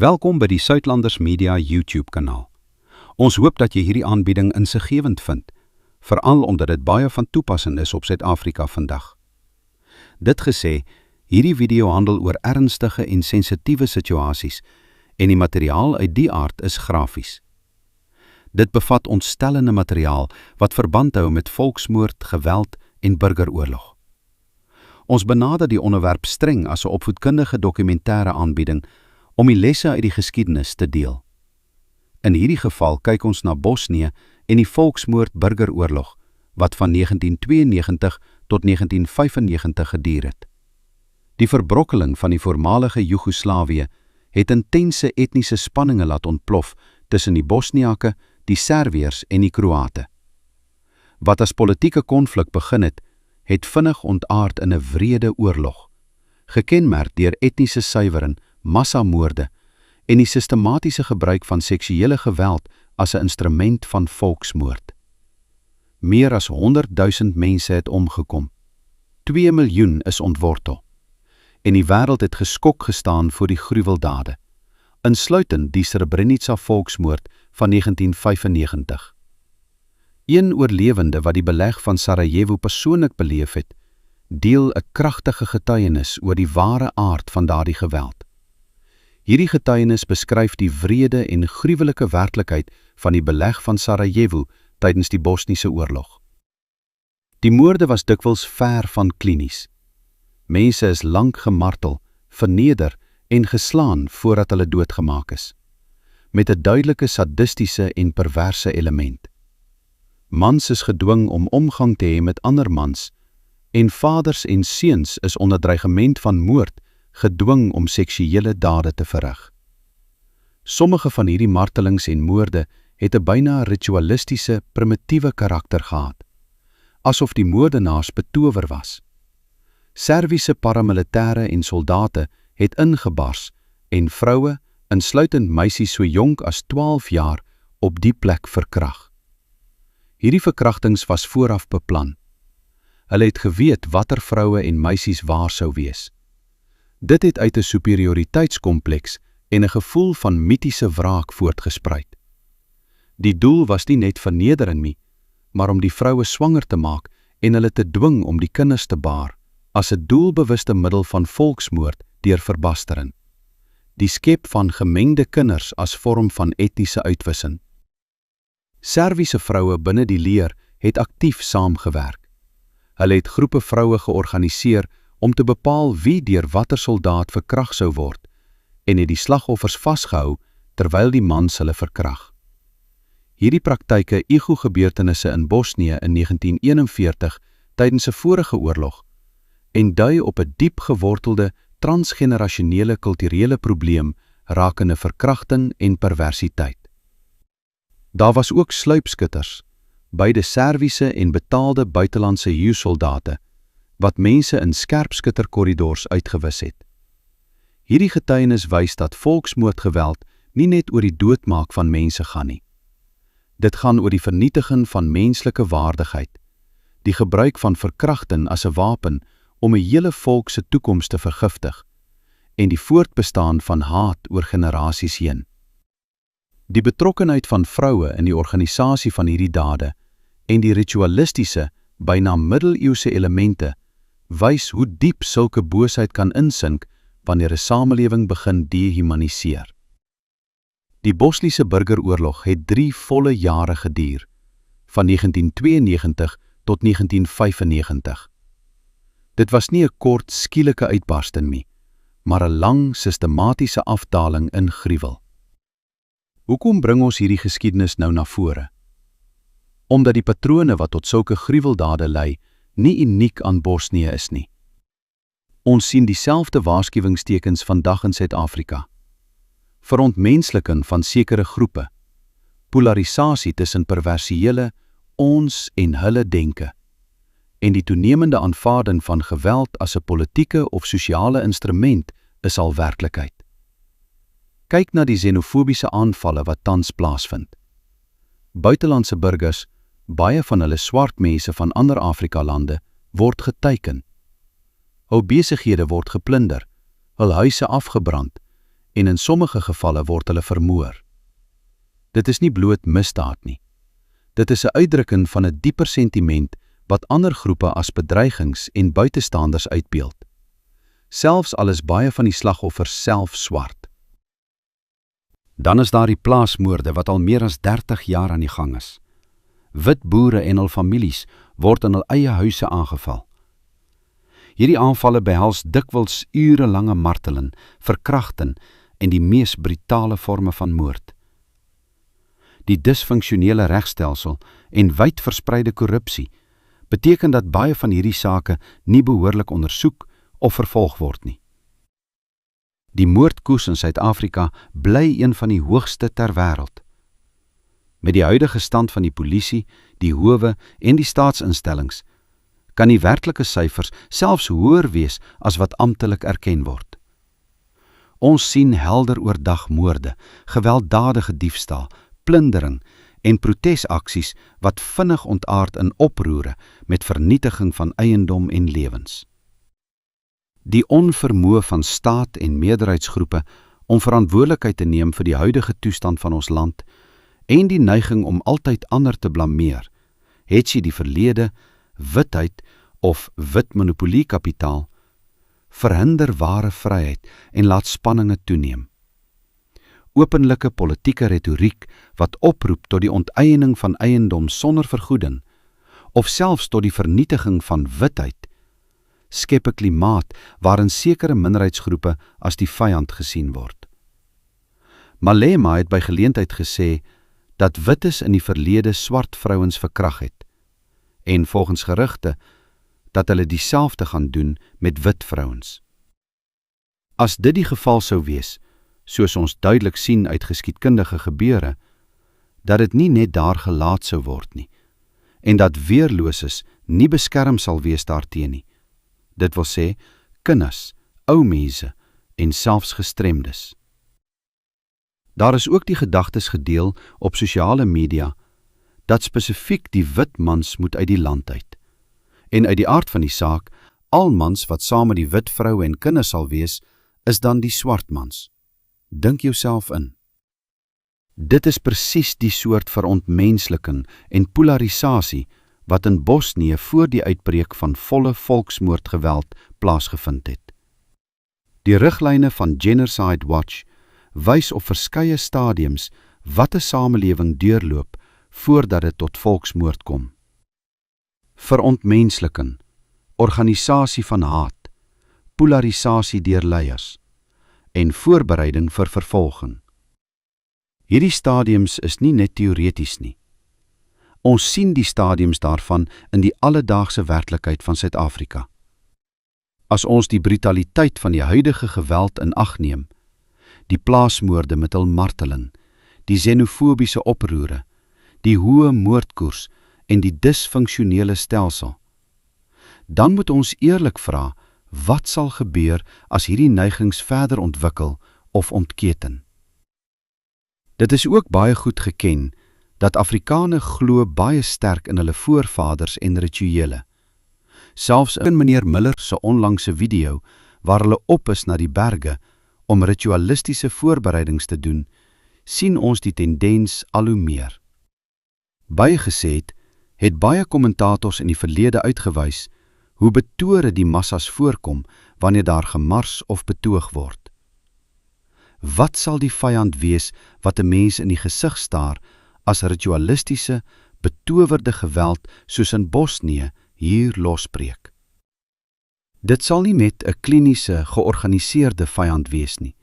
Welkom by die Suidlanders Media YouTube-kanaal. Ons hoop dat jy hierdie aanbieding insiggewend vind, veral omdat dit baie van toepassing is op Suid-Afrika vandag. Dit gesê, hierdie video handel oor ernstige en sensitiewe situasies en die materiaal uit die aard is grafies. Dit bevat ontstellende materiaal wat verband hou met volksmoord, geweld en burgeroorlog. Ons benader die onderwerp streng as 'n opvoedkundige dokumentêre aanbieding om die lesse uit die geskiedenis te deel. In hierdie geval kyk ons na Bosnië en die volksmoord burgeroorlog wat van 1992 tot 1995 geduur het. Die verbrokkeling van die voormalige Joegoslawië het intense etniese spanninge laat ontplof tussen die Bosniake, die Serviërs en die Kroate. Wat as politieke konflik begin het vinnig ontaard in 'n wrede oorlog, gekenmerk deur etniese suiwering, massamoorde en die sistematiese gebruik van seksuele geweld as 'n instrument van volksmoord. Meer as 100.000 mense het omgekom. 2 miljoen is ontwortel. En die wêreld het geskok gestaan voor die gruweldade, insluitend die Srebrenica volksmoord van 1995. Een oorlewende wat die beleg van Sarajevo persoonlik beleef het, deel 'n kragtige getuienis oor die ware aard van daardie geweld. Hierdie getuienis beskryf die wrede en gruwelike werklikheid van die beleg van Sarajevo tydens die Bosniese oorlog. Die moorde was dikwels ver van klinies. Mense is lank gemartel, verneder en geslaan voordat hulle doodgemaak is, met 'n duidelike sadistiese en perverse element. Mans is gedwing om omgang te hê met ander mans, en vaders en seuns is onder dreigement van moord gedwing om seksuele dade te verrig. Sommige van hierdie martelings en moorde het 'n byna ritualistiese, primitiewe karakter gehad, asof die moordenaars betower was. Serviese paramilitêre en soldate het ingebars en vroue, insluitend meisies so jonk as 12 jaar, op die plek verkrag. Hierdie verkrachtings was vooraf beplan. Hulle het geweet watter vroue en meisies waar sou wees. Dit het uit 'n superioriteitskompleks en 'n gevoel van mitiese wraak voortgespruit. Die doel was nie net vernedering nie, maar om die vroue swanger te maak en hulle te dwing om die kinders te baar, as 'n doelbewuste middel van volksmoord deur verbastering. Die skep van gemengde kinders as vorm van etniese uitwissing. Serviese vroue binne die leer het aktief saamgewerk. Hulle het groepe vroue georganiseer om te bepaal wie deur watter soldaat verkrag sou word en het die slagoffers vasgehou terwyl die mans hulle verkrag. Hierdie praktyke ego-gebeurtenisse in Bosnië in 1941 tydens 'n vorige oorlog en dui op 'n diep gewortelde transgenerasionele kulturele probleem rakende verkrachting en perversiteit. Daar was ook sluipskutters, beide Serviese en betaalde buitelandse huursoldate, wat mense in skerpskutterkorridors uitgewis het. Hierdie getuienis wys dat volksmoordgeweld nie net oor die doodmaak van mense gaan nie. Dit gaan oor die vernietiging van menslike waardigheid, die gebruik van verkrachting as 'n wapen om 'n hele volk se toekoms te vergiftig en die voortbestaan van haat oor generasies heen. Die betrokkenheid van vroue in die organisasie van hierdie dade en die ritualistiese, byna middeleeuse elemente wys hoe diep sulke boosheid kan insink wanneer 'n samelewing begin dehumaniseer. Die Bosniese burgeroorlog het 3 volle jare geduur, van 1992 tot 1995. Dit was nie 'n kort, skielike uitbarsting nie, maar 'n lang, sistematiese afdaling in gruwel. Hoekom bring ons hierdie geskiedenis nou na vore? Omdat die patrone wat tot sulke gruweldade lei, nie uniek aan Bosnië is nie. Ons sien dieselfde waarskuwingstekens vandag in Suid-Afrika. Verontmensliking van sekere groepe, polarisasie tussen perversiële, ons en hulle denke, en die toenemende aanvaarding van geweld as 'n politieke of sosiale instrument is al werklikheid. Kyk na die xenofobiese aanvalle wat tans plaasvind. Buitelandse burgers, baie van hulle swart mense van ander Afrika-lande, word geteiken. Hul besighede word geplunder, hul huise afgebrand en in sommige gevalle word hulle vermoor. Dit is nie bloot misdaad nie. Dit is 'n uitdrukking van 'n dieper sentiment wat ander groepe as bedreigings en buitestanders uitbeeld, selfs al is baie van die slagoffers self swart. Dan is daar die plaasmoorde wat al meer as 30 jaar aan die gang is. Wit boere en hul families word in hul eie huise aangeval. Hierdie aanvalle behels dikwels urelange marteling, verkrachting en die mees brutale vorme van moord. Die disfunksionele regstelsel en wyd verspreide korrupsie beteken dat baie van hierdie sake nie behoorlik ondersoek of vervolg word nie. Die moordkoers in Suid-Afrika bly een van die hoogste ter wêreld. Met die huidige stand van die polisie, die howe en die staatsinstellings, kan die werklike syfers selfs hoër wees as wat amptelik erken word. Ons sien helder oordag moorde, gewelddadige diefstal, plundering en protesaksies wat vinnig ontaard in oproere met vernietiging van eiendom en lewens. Die onvermoë van staat en meerderheidsgroepe om verantwoordelikheid te neem vir die huidige toestand van ons land en die neiging om altyd ander te blameer, het sy die verlede, witheid of wit monopoliekapitaal, verhinder ware vryheid en laat spanninge toeneem. Openlike politieke retoriek wat oproep tot die onteiening van eiendom sonder vergoeding of selfs tot die vernietiging van witheid, skep 'n klimaat waarin sekere minderheidsgroepe as die vyand gesien word. Malema het by geleentheid gesê dat wites in die verlede swart vrouens verkrag het en volgens gerugte dat hulle dieselfde gaan doen met wit vrouens. As dit die geval sou wees, soos ons duidelik sien uit geskiedkundige gebeure, dat dit nie net daar gelaat sou word nie, en dat weerloses nie beskerm sal wees daarteen nie. Dit wil sê, kinders, ou mense en selfs gestremdes. Daar is ook die gedagtes gedeel op sosiale media, dat spesifiek die wit mans moet uit die land uit. En uit die aard van die saak, al mans wat saam met die wit vrou en kinders sal wees, is dan die swart mans. Dink jouself in. Dit is presies die soort verontmensliking en polarisasie wat in Bosnië voor die uitbreek van volle volksmoordgeweld plaasgevind het. Die riglyne van Genocide Watch wys op verskeie stadiums wat 'n samelewing deurloop voordat dit tot volksmoord kom. Verontmensliking, organisasie van haat, polarisasie deur leiers en voorbereiding vir vervolging. Hierdie stadiums is nie net teoreties nie. Ons sien die stadiums daarvan in die alledaagse werklikheid van Suid-Afrika. As ons die brutaliteit van die huidige geweld in ag neem, die plaasmoorde met hul marteling, die xenofobiese oproere, die hoë moordkoers en die disfunksionele stelsel, dan moet ons eerlik vra, wat sal gebeur as hierdie neigings verder ontwikkel of ontketen? Dit is ook baie goed geken dat Afrikane glo baie sterk in hulle voorvaders en rituele. Selfs in meneer Miller se onlangse video, waar hulle op is na die berge om ritualistiese voorbereidings te doen, sien ons die tendens al hoe meer. Bygesê het baie kommentators in die verlede uitgewys hoe betore die massas voorkom wanneer daar gemars of betoog word. Wat sal die vyand wees wat 'n mens in die gesig staar as ritualistiese, betowerde geweld soos in Bosnië hier losbreek? Dit sal nie net 'n kliniese, georganiseerde vyand wees nie.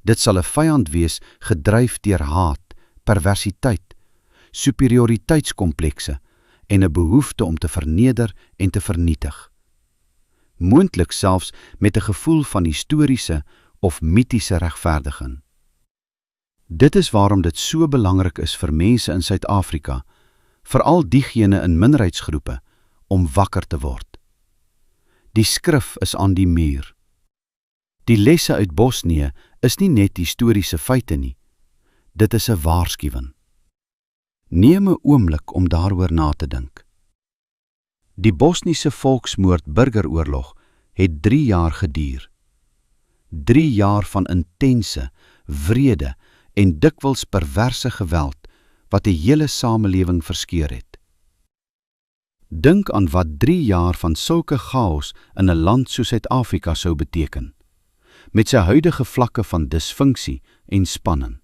Dit sal 'n vyand wees gedryf deur haat, perversiteit, superioriteitskomplekse en 'n behoefte om te verneder en te vernietig. Moontlik selfs met 'n gevoel van historiese of mitiese regverdiging. Dit is waarom dit so belangrik is vir mense in Suid-Afrika, veral diegene in minderheidsgroepe, om wakker te word. Die skrif is aan die muur. Die lesse uit Bosnië is nie net historiese feite nie, dit is 'n waarskuwing. Neem 'n oomblik om daaroor na te dink. Die Bosniese volksmoord burgeroorlog het 3 jaar geduur. 3 jaar van intense, wrede en dikwels perverse geweld wat die hele samelewing verskeur het. Dink aan wat 3 jaar van sulke chaos in 'n land soos Suid-Afrika sou beteken, met sy huidige vlakke van disfunksie en spanning.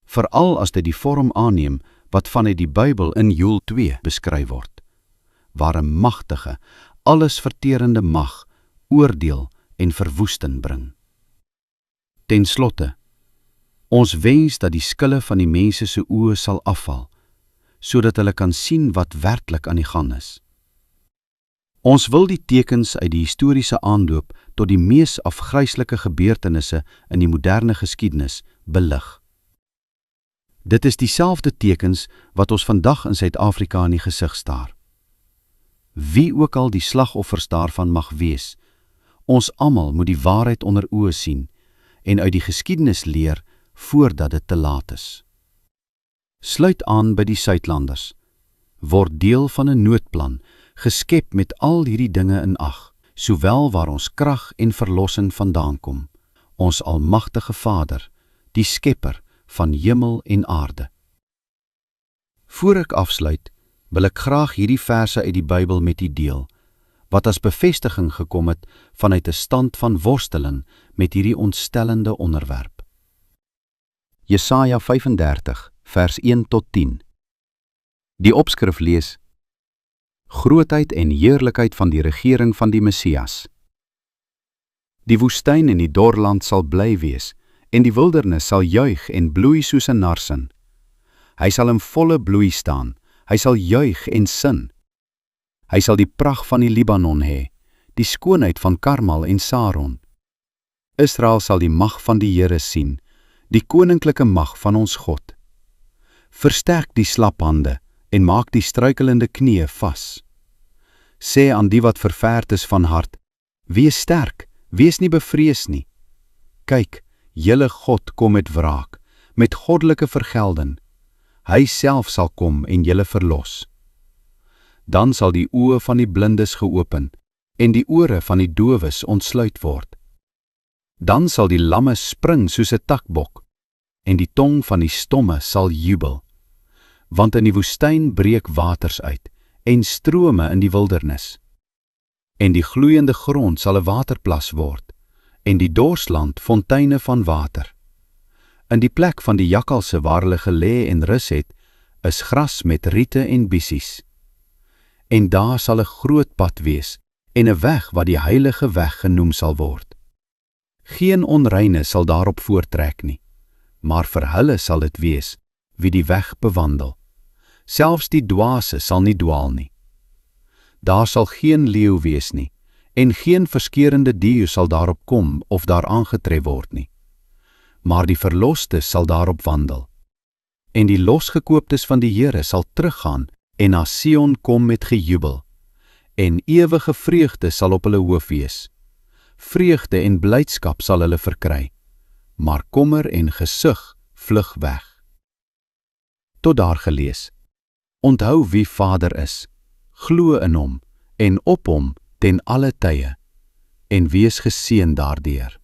Veral as dit die vorm aanneem wat vanuit die Bybel in Joël 2 beskryf word, waar 'n magtige, allesverterende mag oordeel en verwoesting bring. Ten slotte, ons wens dat die skille van die mense se oë sal afval, sodat hulle kan sien wat werklik aan die gang is. Ons wil die tekens uit die historiese aanloop tot die mees afgryslike gebeurtenisse in die moderne geskiedenis belig. Dit is dieselfde tekens wat ons vandag in Suid-Afrika in die gesig staar. Wie ook al die slagoffers daarvan mag wees, ons almal moet die waarheid onder oë sien en uit die geskiedenis leer voordat dit te laat is. Sluit aan by die Suidlanders, word deel van 'n noodplan, geskep met al hierdie dinge in ag, sowel waar ons krag en verlossing vandaan kom, ons almagtige Vader, die skepper van hemel en aarde. Voor ek afsluit, wil ek graag hierdie verse uit die Bybel met u deel, wat as bevestiging gekom het vanuit 'n stand van worsteling met hierdie ontstellende onderwerp. Jesaja 35, vers 1 tot 10. Die opskrif lees: Grootheid en heerlikheid van die regering van die Messias. Die woestyn en die dorland sal bly wees, en die wildernis sal juig en bloei soos 'n narsin. Hy sal in volle bloei staan, hy sal juig en sin. Hy sal die pragt van die Libanon hê, die skoonheid van Karmel en Saron. Israel sal die mag van die Here sien, die koninklike mag van ons God. Versterk die slaphande en maak die struikelende knieë vas. Sê aan die wat ververd is van hart, wees sterk, wees nie bevrees nie. Kyk, julle God kom met wraak, met goddelike vergelding. Hy self sal kom en julle verlos. Dan sal die oë van die blindes geopen en die ore van die dowes ontsluit word. Dan sal die lamme spring soos 'n takbok en die tong van die stomme sal jubel. Want in die woestyn breek waters uit en strome in die wildernis. En die gloeiende grond sal 'n waterplas word en die dorsland fonteine van water. In die plek van die jakkalse waar hulle gelê en rus het, is gras met riete en bissies. En daar sal 'n groot pad wees en 'n weg wat die heilige weg genoem sal word. Geen onreine sal daarop voortrek nie, maar vir hulle sal dit wees wie die weg bewandel. Selfs die dwaase sal nie dwaal nie. Daar sal geen leeu wees nie, en geen verskeurende dier sal daarop kom of daar aangetref word nie. Maar die verloste sal daarop wandel. En die losgekooptes van die Here sal teruggaan en na Sion kom met gejubel. En ewige vreugde sal op hulle hoof wees. Vreugde en blydskap sal hulle verkry, maar kommer en gesug vlug weg. Tot daar gelees. Onthou wie Vader is, glo in hom en op hom ten alle tye, en wees geseën daardeur.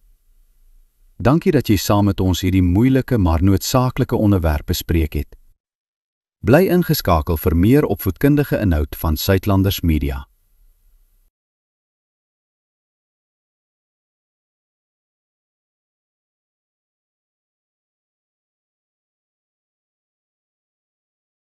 Dankie dat jy saam met ons hierdie moeilike maar noodsaaklike onderwerp bespreek het. Bly ingeskakel vir meer opvoedkundige inhoud van Suidlanders Media.